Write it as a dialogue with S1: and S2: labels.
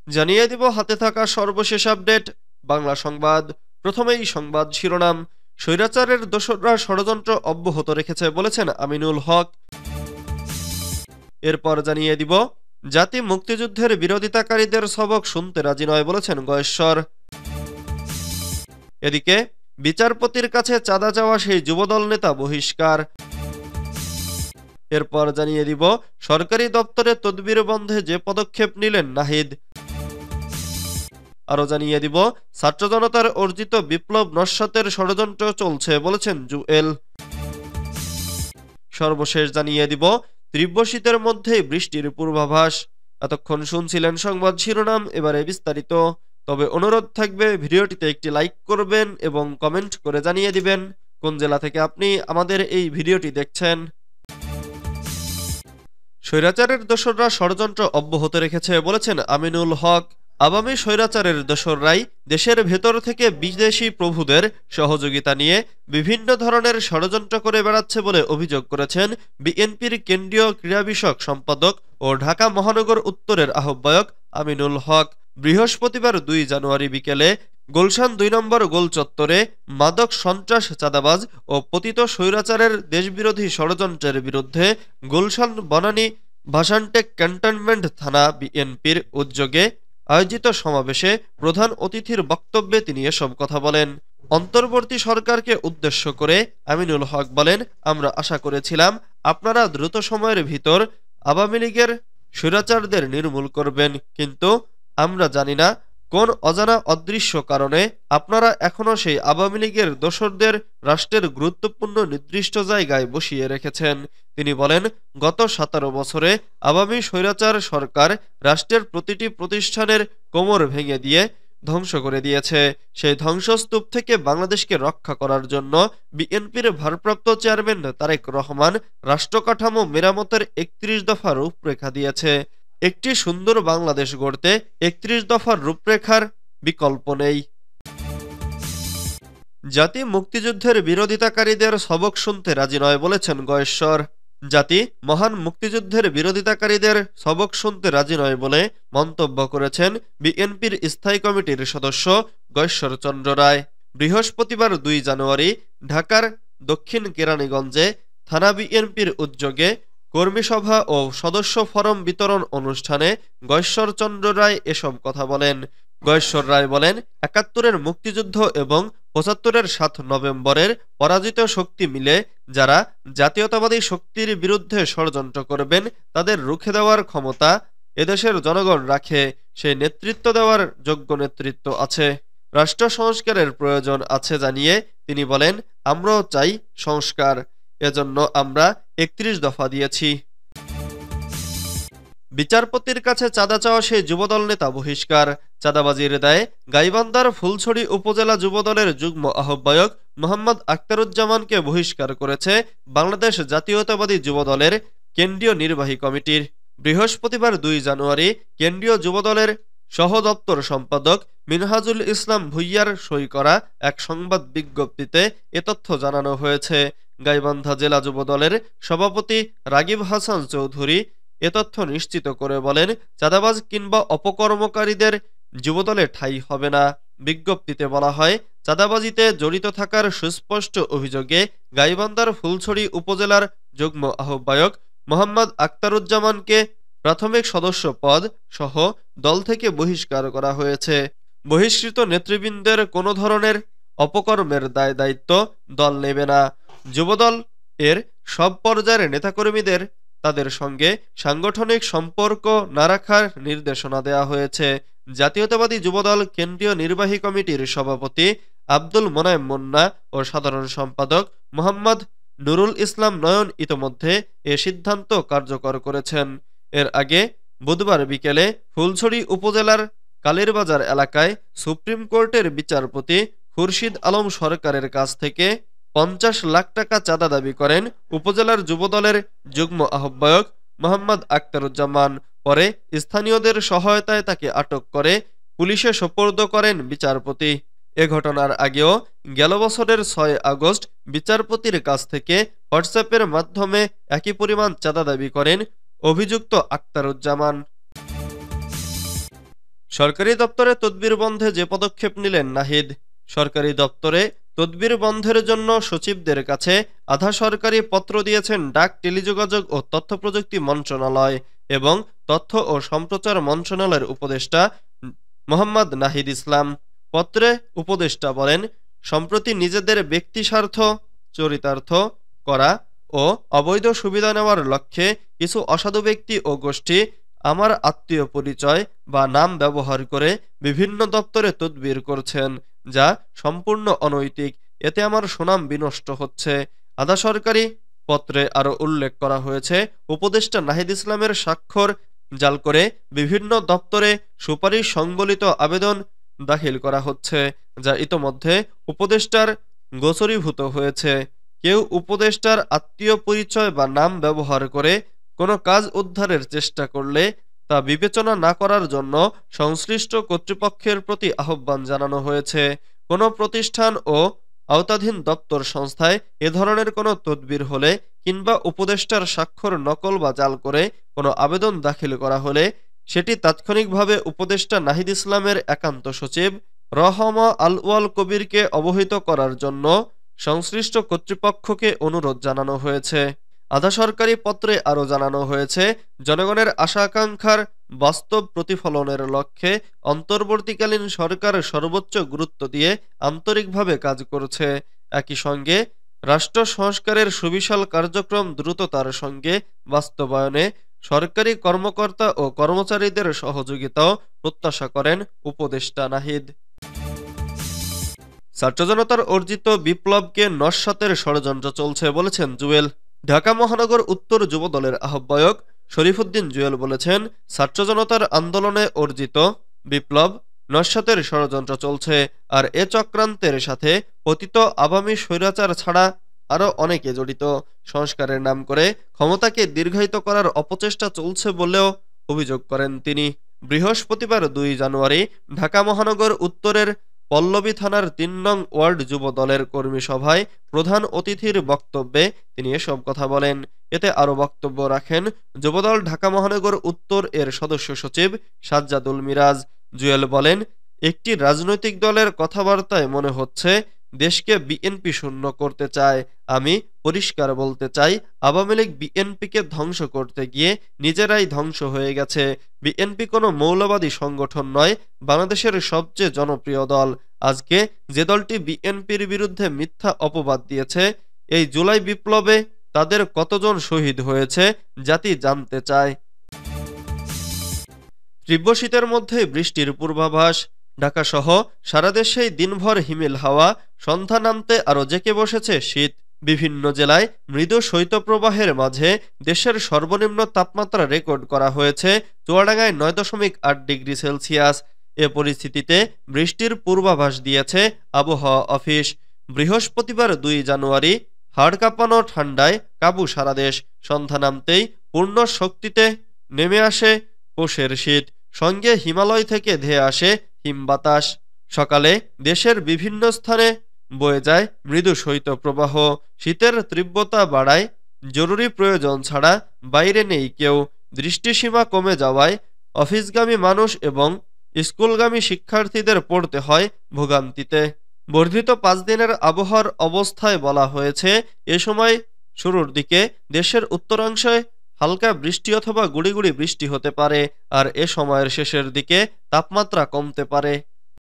S1: জানিয়ে দিব হাতে থাকা সর্বশেষ আপডেট বাংলা সংবাদ। প্রথমেই সংবাদ শিরোনাম। স্বৈরাচারের দোসররা ষড়যন্ত্র অব্যাহত রেখেছে বলেছেন আমিনুল হক। এরপর জানিয়ে দিব জাতি মুক্তিযুদ্ধের বিরোধিতাকারীদের সবক শুনতে রাজি নয় বলেছেন গয়েশ্বর। এদিকে বিচারপতির কাছে চাঁদা চাওয়া সেই যুবদল নেতা বহিষ্কার। এরপর জানিয়ে দিব সরকারি দপ্তরে তদবির বন্ধে যে পদক্ষেপ নিলেন নাহিদ। আরো জানিয়ে দিব ছাত্র জনতার অর্জিত বিপ্লব নস্যাতের ষড়যন্ত্র চলছে বলেছেন জুয়েল। সর্বশেষ জানিয়ে দিব তীব্র শীতের মধ্যেই বৃষ্টির পূর্বাভাস। এতক্ষণ শুনছিলেন সংবাদ শিরোনাম, এবারে বিস্তারিত। তবে অনুরোধ থাকবে ভিডিওটিতে একটি লাইক করবেন এবং কমেন্ট করে জানিয়ে দিবেন কোন জেলা থেকে আপনি আমাদের এই ভিডিওটি দেখছেন। স্বৈরাচারের দোসররা ষড়যন্ত্র অব্যাহত রেখেছে বলেছেন আমিনুল হক। আওয়ামী স্বৈরাচারের দোসররাই দেশের ভেতর থেকে বিদেশি প্রভুদের সহযোগিতা নিয়ে বিভিন্ন ধরনের ষড়যন্ত্র করে বেড়াচ্ছে বলে অভিযোগ করেছেন বিএনপির কেন্দ্রীয় ক্রীড়া বিষয়ক সম্পাদক ও ঢাকা মহানগর উত্তরের আহ্বায়ক আমিনুল হক। বৃহস্পতিবার ২ জানুয়ারি বিকেলে গুলশান ২ নম্বর গোল চত্বরে মাদক সন্ত্রাস, চাঁদাবাজ ও পতিত স্বৈরাচারের দেশবিরোধী ষড়যন্ত্রের বিরুদ্ধে গুলশান বনানী ভাসানটেক ক্যান্টনমেন্ট থানা বিএনপির উদ্যোগে আয়োজিত সমাবেশে প্রধান অতিথির বক্তব্যে তিনি এসব কথা বলেন। অন্তর্বর্তী সরকারকে উদ্দেশ্য করে আমিনুল হক বলেন, আমরা আশা করেছিলাম আপনারা দ্রুত সময়ের ভিতর আওয়ামী লীগের স্বৈরাচারদের নির্মূল করবেন, কিন্তু আমরা জানি না কোন অজানা অদৃশ্য কারণে আপনারা এখনো সেই আওয়ামী লীগের দোসরদের রাষ্ট্রের গুরুত্বপূর্ণ নির্দিষ্ট জায়গায় বসিয়ে রেখেছেন। তিনি বলেন, গত ১৭ বছরে আওয়ামী স্বৈরাচার সরকার রাষ্ট্রের প্রতিটি প্রতিষ্ঠানের কোমর ভেঙে দিয়ে ধ্বংস করে দিয়েছে। সেই ধ্বংসস্তূপ থেকে বাংলাদেশকে রক্ষা করার জন্য বিএনপির ভারপ্রাপ্ত চেয়ারম্যান তারেক রহমান রাষ্ট্রকাঠামো মেরামতের ৩১ দফা রূপরেখা দিয়েছে। একটি সুন্দর বাংলাদেশ গড়তে ৩১ দফার রূপরেখার বিকল্প নেই। জাতি মুক্তিযুদ্ধের বিরোধিতাকারীদের সবক শুনতে রাজি নয় বলেছেন গয়েশ্বর। জাতি মহান মুক্তিযুদ্ধের বিরোধিতাকারীদের সবক শুনতে রাজি নয় বলে মন্তব্য করেছেন বিএনপির স্থায়ী কমিটির সদস্য গয়েশ্বর চন্দ্র রায়। বৃহস্পতিবার ২ জানুয়ারি ঢাকার দক্ষিণ কেরানীগঞ্জে থানা বিএনপির উদ্যোগে কর্মী সভা ও সদস্য ফরম বিতরণ অনুষ্ঠানে গয়েশ্বর চন্দ্র রায় এসব কথা বলেন। গয়েশ্বর রায় বলেন, ৭১-এর মুক্তিযুদ্ধ এবং ৭৫-এর ৭ নভেম্বরের পরাজিত শক্তি মিলে যারা জাতীয়তাবাদী শক্তির বিরুদ্ধে ষড়যন্ত্র করবেন তাদের রুখে দেওয়ার ক্ষমতা এদেশের জনগণ রাখে। সেই নেতৃত্ব দেওয়ার যোগ্য নেতৃত্ব আছে। রাষ্ট্র সংস্কারের প্রয়োজন আছে জানিয়ে তিনি বলেন, আমরাও চাই সংস্কার, এজন্য আমরা ৩১ দফা দিয়েছি। বিচারপতির কাছে চাঁদা চাওয়া সেই যুবদল নেতা বহিষ্কার। চাঁদাবাজির দায়ে গাইবান্ধার ফুলছড়ি উপজেলা যুবদলের যুগ্ম আহ্বায়ক মোহাম্মদ আখতারুজ্জামানকে বহিষ্কার করেছে বাংলাদেশ জাতীয়তাবাদী যুবদলের কেন্দ্রীয় নির্বাহী কমিটির। বৃহস্পতিবার ২ জানুয়ারি কেন্দ্রীয় যুবদলের সহ দপ্তর সম্পাদক মিনহাজুল ইসলাম ভুইয়ার সই করা এক সংবাদ বিজ্ঞপ্তিতে এ তথ্য জানানো হয়েছে। গাইবান্ধা জেলা যুবদলের সভাপতি রাগিব হাসান চৌধুরী এ তথ্য নিশ্চিত করে বলেন, চাঁদাবাজ কিংবা অপকর্মকারীদের যুবদলে ঠাঁই হবে না। বিজ্ঞপ্তিতে বলা হয়, চাঁদাবাজিতে জড়িত থাকার সুস্পষ্ট অভিযোগে গাইবান্ধার ফুলছড়ি উপজেলার যুগ্ম আহ্বায়ক মোহাম্মদ আখতারুজ্জামানকে প্রাথমিক সদস্য পদ সহ দল থেকে বহিষ্কার করা হয়েছে। বহিষ্কৃত নেতৃবৃন্দের কোনো ধরনের অপকর্মের দায় দায়িত্ব দল নেবে না। যুবদল এর সব পর্যায়ের নেতাকর্মীদের তাদের সঙ্গে সাংগঠনিক সম্পর্ক না রাখার নির্দেশনা দেওয়া হয়েছে। জাতীয়তাবাদী যুবদল কেন্দ্রীয় নির্বাহী কমিটির সভাপতি আব্দুল মোনায়েম মুন্না ও সাধারণ সম্পাদক মোহাম্মদ নুরুল ইসলাম নয়ন ইতোমধ্যে এ সিদ্ধান্ত কার্যকর করেছেন। এর আগে বুধবার বিকেলে ফুলছড়ি উপজেলার কালীরবাজার এলাকায় সুপ্রিম কোর্টের বিচারপতি খুরশিদ আলম সরকারের কাছ থেকে ৫০ লাখ টাকা চাঁদা দাবি করেন উপজেলার যুবদলের যুগ্ম আহ্বায়ক মোহাম্মদ আখতারুজ্জামান। পরে স্থানীয়দের সহায়তায় তাকে আটক করে পুলিশে সোপর্দ করেন বিচারপতি। এ ঘটনার আগেও গেল বছরের ৬ আগস্ট বিচারপতির কাছ থেকে হোয়াটসঅ্যাপের মাধ্যমে একই পরিমাণ চাঁদা দাবি করেন অভিযুক্ত আখতারুজ্জামান। সরকারি দপ্তরে তদবির বন্ধে যে পদক্ষেপ নিলেন নাহিদ। সরকারি দপ্তরে তদবির বন্ধের জন্য সচিবদের কাছে আধা সরকারি পত্র দিয়েছেন ডাক, টেলিযোগাযোগ ও তথ্য প্রযুক্তি মন্ত্রণালয় এবং তথ্য ও সম্প্রচার মন্ত্রণালয়ের উপদেষ্টা মোহাম্মদ নাহিদ ইসলাম। পত্রে উপদেষ্টা বলেন, সম্প্রতি নিজেদের ব্যক্তি স্বার্থ চরিতার্থ করা ও অবৈধ সুবিধা নেওয়ার লক্ষ্যে কিছু অসাধু ব্যক্তি ও গোষ্ঠী আমার আত্মীয় পরিচয় বা নাম ব্যবহার করে বিভিন্ন দপ্তরে তদবির করছেন, যা সম্পূর্ণ অনৈতিক। এতে আমার সুনাম বিনষ্ট হচ্ছে। আধা সরকারি পত্রে আরও উল্লেখ করা হয়েছে, উপদেষ্টা নাহিদ ইসলামের স্বাক্ষর জাল করে বিভিন্ন দপ্তরে সুপারিশ সংবলিত আবেদন দাখিল করা হচ্ছে, যা ইতোমধ্যে উপদেষ্টার গোচরীভূত হয়েছে। কেউ উপদেষ্টার আত্মীয় পরিচয় বা নাম ব্যবহার করে কোনো কাজ উদ্ধারের চেষ্টা করলে তা বিবেচনা না করার জন্য সংশ্লিষ্ট কর্তৃপক্ষের প্রতি আহ্বান জানানো হয়েছে। কোনো প্রতিষ্ঠান ও আওতাধীন দপ্তর সংস্থায় এ ধরনের কোনো তদবির হলে কিংবা উপদেষ্টার স্বাক্ষর নকল বা জাল করে কোনো আবেদন দাখিল করা হলে সেটি তাৎক্ষণিকভাবে উপদেষ্টা নাহিদ ইসলামের একান্ত সচিব রহমা আলওয়াল কবিরকে অবহিত করার জন্য সংশ্লিষ্ট কর্তৃপক্ষকে অনুরোধ জানানো হয়েছে। আধা সরকারি পত্রে আরও জানানো হয়েছে, জনগণের আশা আকাঙ্ক্ষার বাস্তব প্রতিফলনের লক্ষ্যে অন্তর্বর্তীকালীন সরকার সর্বোচ্চ গুরুত্ব দিয়ে আন্তরিকভাবে কাজ করছে। একই সঙ্গে রাষ্ট্র সংস্কারের সুবিশাল কার্যক্রম দ্রুততার সঙ্গে বাস্তবায়নে সরকারি কর্মকর্তা ও কর্মচারীদের সহযোগিতাও প্রত্যাশা করেন উপদেষ্টা নাহিদ। ছাত্র জনতার অর্জিত বিপ্লবকে নস্যাতের ষড়যন্ত্র চলছে বলেছেন জুয়েল। ঢাকা মহানগর উত্তর যুবদলের আহ্বায়ক শরীফুদ্দীন জুয়েল বলেছেন, ছাত্র জনতার আন্দোলনে অর্জিত বিপ্লব নস্যাতের ষড়যন্ত্র চলছে, আর এ চক্রান্তের সাথে পতিত আওয়ামী স্বৈরাচার ছাড়া আরও অনেকে জড়িত। সংস্কারের নাম করে ক্ষমতাকে দীর্ঘায়িত করার অপচেষ্টা চলছে বলেও অভিযোগ করেন তিনি। বৃহস্পতিবার ২ জানুয়ারি ঢাকা মহানগর উত্তরের পল্লবী থানার ৩ নং ওয়ার্ড যুব দলের কর্মী সভায় প্রধান অতিথির বক্তব্যে তিনি এসব কথা বলেন। এতে আরও বক্তব্য রাখেন যুবদল ঢাকা মহানগর উত্তর এর সদস্য সচিব সাজ্জাদুল মিরাজ। জুয়েল বলেন, একটি রাজনৈতিক দলের কথাবার্তায় মনে হচ্ছে দেশকে বিএনপি শূন্য করতে চায়। আমি পরিষ্কার বলতে চাই, আওয়ামী লীগ বিএনপিকে ধ্বংস করতে গিয়ে নিজেরাই ধ্বংস হয়ে গেছে। বিএনপি কোনো মৌলবাদী সংগঠন নয়, বাংলাদেশের সবচেয়ে জনপ্রিয় দল। আজকে যে দলটি বিএনপির বিরুদ্ধে মিথ্যা অপবাদ দিয়েছে, এই জুলাই বিপ্লবে তাদের কতজন শহীদ হয়েছে জাতি জানতে চায়। তীব্র শীতের মধ্যে বৃষ্টির পূর্বাভাস। ঢাকা সহ সারা দেশেই দিনভর হিমেল হাওয়া, সন্ধ্যা নামতে আরও জেঁকে বসেছে শীত। বিভিন্ন জেলায় মৃদু শৈত্যপ্রবাহের মাঝে দেশের সর্বনিম্ন তাপমাত্রা রেকর্ড করা হয়েছে চুয়াডাঙ্গায় ৯.৮ ডিগ্রি সেলসিয়াস। এ পরিস্থিতিতে বৃষ্টির পূর্বাভাস দিয়েছে আবহাওয়া অফিস। বৃহস্পতিবার ২ জানুয়ারি হাড় কাঁপানো ঠান্ডায় কাবু সারা দেশ। সন্ধ্যা নামতেই পূর্ণ শক্তিতে নেমে আসে পৌষের শীত, সঙ্গে হিমালয় থেকে ধেয়ে আসে হিমবাতাস। সকালে দেশের বিভিন্ন স্থানে বয়ে যায় মৃদু শৈত্যপ্রবাহ। শীতের তীব্রতা বাড়ায়, জরুরি প্রয়োজন ছাড়া বাইরে নেই কেউ। দৃষ্টিসীমা কমে যাওয়ায় অফিসগামী মানুষ এবং স্কুলগামী শিক্ষার্থীদের পড়তে হয় ভোগান্তিতে। বর্ধিত ৫ দিনের আবহাওয়ার অবস্থায় বলা হয়েছে, এ সময় শুরুর দিকে দেশের উত্তরাংশে হালকা বৃষ্টি অথবা গুঁড়ি গুঁড়ি বৃষ্টি হতে পারে, আর এ সময়ের শেষের দিকে তাপমাত্রা কমতে পারে।